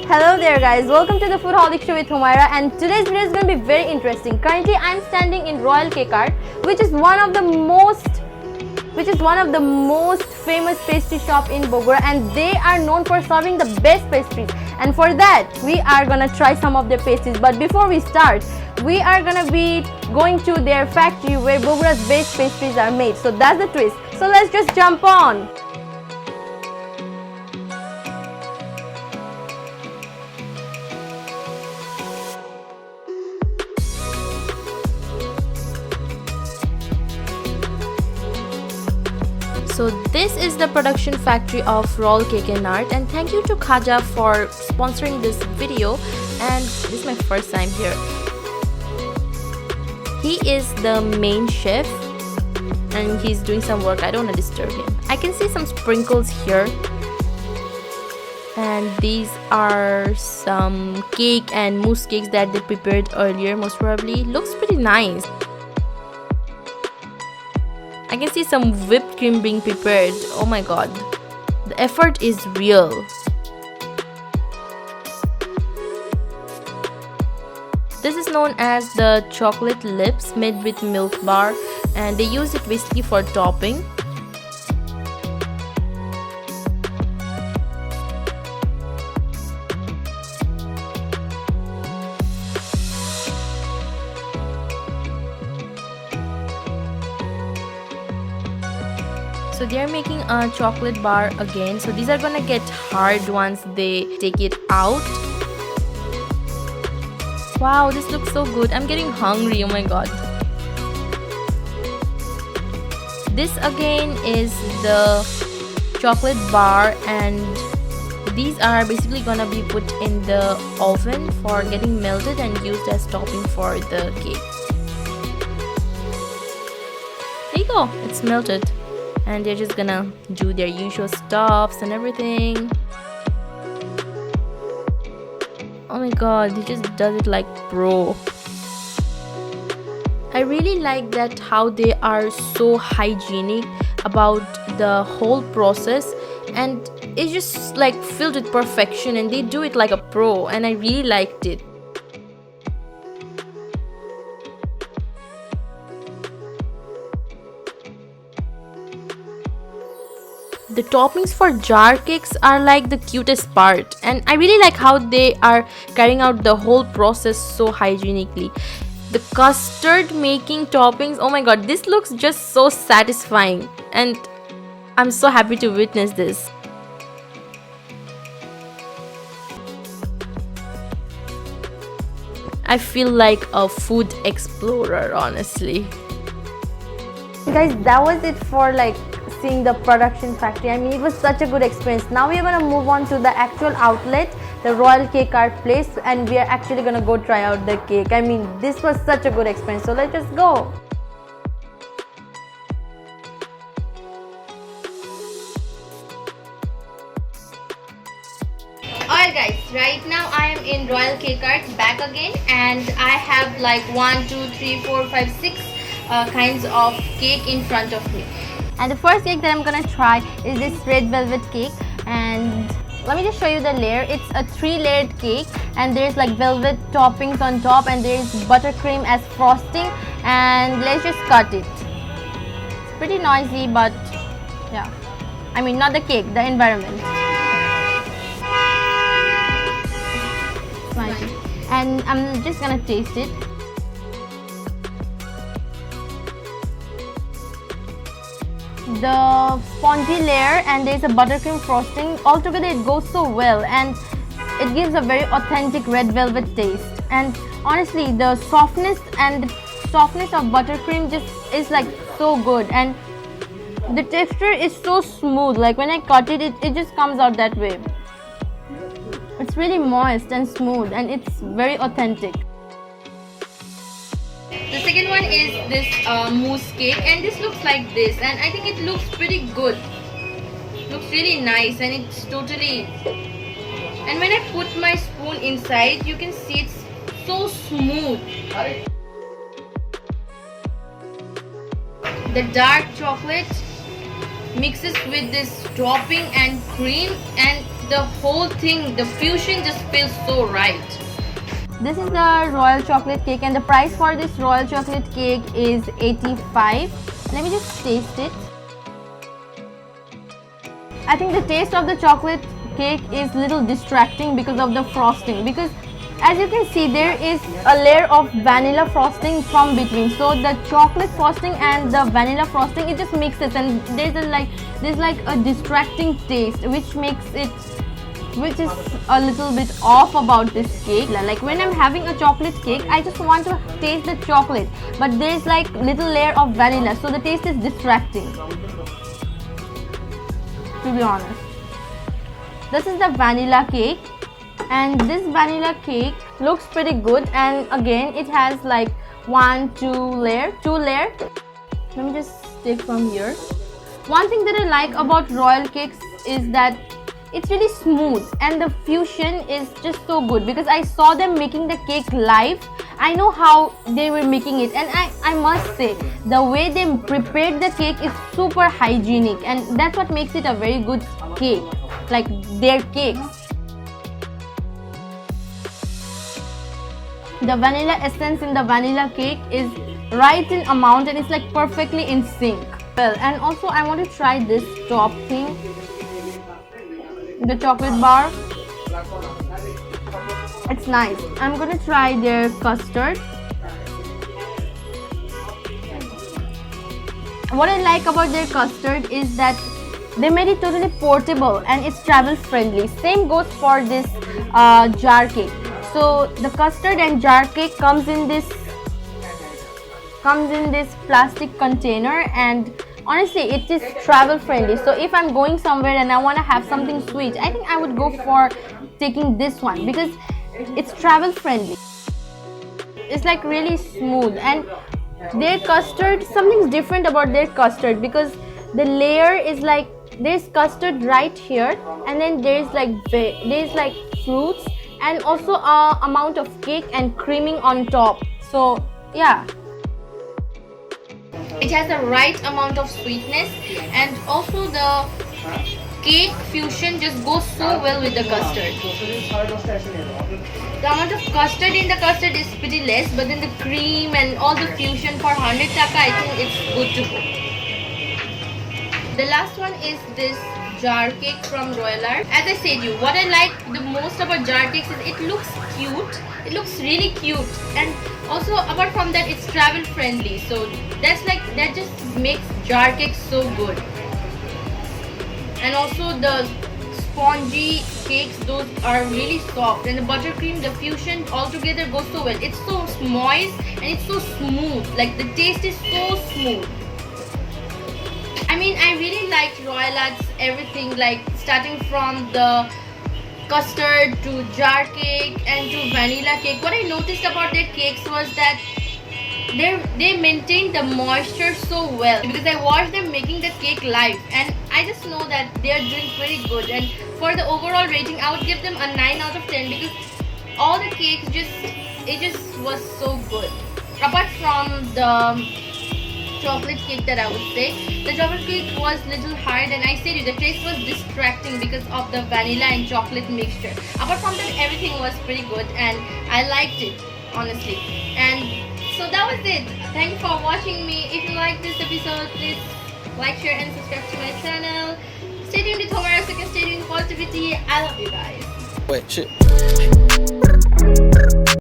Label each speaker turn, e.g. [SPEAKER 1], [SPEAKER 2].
[SPEAKER 1] Hello there guys, welcome to the Foodholic Show with Humaira, and today's video is going to be very interesting. Currently I'm standing in Royal Cake Art, which is one of the most famous pastry shop in Bogora, and they are known for serving the best pastries. And for that we are gonna try some of their pastries. But before we start, we are gonna be going to their factory where Bogora's best pastries are made. So that's the twist. So let's just jump on. So this is the production factory of Royal Cake and Art, and thank you to Khaja for sponsoring this video, and this is my first time here. He is the main chef and he's doing some work. I don't want to disturb him. I can see some sprinkles here, and these are some cake and mousse cakes that they prepared earlier, most probably. Looks pretty nice. I can see some whipped cream being prepared. Oh my god, the effort is real. This is known as the chocolate lips, made with milk bar, and they use it basically for topping. So they are making a chocolate bar again. So these are gonna get hard once they take it out. Wow, this looks so good. I'm getting hungry. Oh my god. This again is the chocolate bar, and these are basically gonna be put in the oven for getting melted and used as topping for the cake. There you go, it's melted. And they're just gonna do their usual stuffs and everything. Oh my god, he just does it like pro. I really like that how they are so hygienic about the whole process, and it's just like filled with perfection, and they do it like a pro, and I really liked it. The toppings for jar cakes are like the cutest part, and I really like how they are carrying out the whole process so hygienically. The custard making toppings, oh my god, this looks just so satisfying, and I'm so happy to witness this. I feel like a food explorer, honestly. Guys, that was it for seeing the production factory. I mean, it was such a good experience. Now we are going to move on to the actual outlet, the Royal Cake Art place, and we are actually going to go try out the cake. I mean, this was such a good experience, so let's just go. Alright guys, right now I am in Royal Cake Art back again, and I have like 1, 2, 3, 4, 5, 6 kinds of cake in front of me. And the first cake that I'm gonna try is this red velvet cake, and let me just show you the layer. It's a 3-layered cake, and there's like velvet toppings on top, and there's buttercream as frosting, and let's just cut it. It's pretty noisy, but yeah, I mean not the cake, the environment. And I'm just gonna taste it. The spongy layer and there's a buttercream frosting, altogether it goes so well, and it gives a very authentic red velvet taste. And honestly, the softness of buttercream just is like so good, and the texture is so smooth. Like when I cut it, it just comes out that way. It's really moist and smooth, and it's very authentic. The second one is this mousse cake, and this looks like this, and I think it looks pretty good. Looks really nice, and it's totally... And when I put my spoon inside, you can see it's so smooth. The dark chocolate mixes with this topping and cream, and the whole thing, the fusion just feels so right.
[SPEAKER 2] This is the royal chocolate cake, and the price for this royal chocolate cake is 85. Let me just taste it. I think the taste of the chocolate cake is little distracting because of the frosting, because as you can see there is a layer of vanilla frosting from between, so the chocolate frosting and the vanilla frosting, it just mixes, and there's like a distracting taste which is a little bit off about this cake. Like when I'm having a chocolate cake, I just want to taste the chocolate, but there's like little layer of vanilla, so the taste is distracting, to be honest. This is the vanilla cake, and this vanilla cake looks pretty good, and again it has like two layer. Let me just take from here. One thing that I like about royal cakes is that it's really smooth, and the fusion is just so good, because I saw them making the cake live. I know how they were making it, and I must say the way they prepared the cake is super hygienic, and that's what makes it a very good cake, like their cakes. The vanilla essence in the vanilla cake is right in amount, and it's like perfectly in sync. Well, and also I want to try this top thing, the chocolate bar. It's nice. I'm gonna try their custard. What I like about their custard is that they made it totally portable and it's travel friendly. Same goes for this jar cake. So the custard and jar cake comes in this plastic container, and honestly it is travel friendly. So if I'm going somewhere and I want to have something sweet, I think I would go for taking this one because it's travel friendly. It's like really smooth, and their custard, something's different about their custard, because the layer is like there's custard right here, and then there's like fruits, and also a amount of cake and creaming on top. So yeah,
[SPEAKER 1] it has the right amount of sweetness, and also the cake fusion just goes so well with the custard. The amount of custard in the custard is pretty less, but then the cream and all the fusion for 100 taka, I think it's good to go. The last one is this jar cake from Royal Art. As I said you, what I like the most about jar cakes is it looks cute. It looks really cute, and also apart from that, it's travel friendly. So that just makes jar cakes so good. And also the spongy cakes, those are really soft, and the buttercream, the fusion all together goes so well. It's so moist and it's so smooth. Like the taste is so smooth. I mean, I really liked Royal Art's everything, like starting from the custard to jar cake and to vanilla cake. What I noticed about their cakes was that they maintain the moisture so well, because I watched them making the cake live, and I just know that they are doing pretty good. And for the overall rating, I would give them a 9 out of 10, because all the cakes just was so good. Apart from the chocolate cake, that I would say the chocolate cake was little hard, and I said the taste was distracting because of the vanilla and chocolate mixture. Apart from that, everything was pretty good, and I liked it honestly. And so that was it. Thank you for watching me. If you like this episode, please like, share and subscribe to my channel. Stay tuned with Homera, so you can stay tuned with positivity. I love you guys.
[SPEAKER 3] Wait, shit.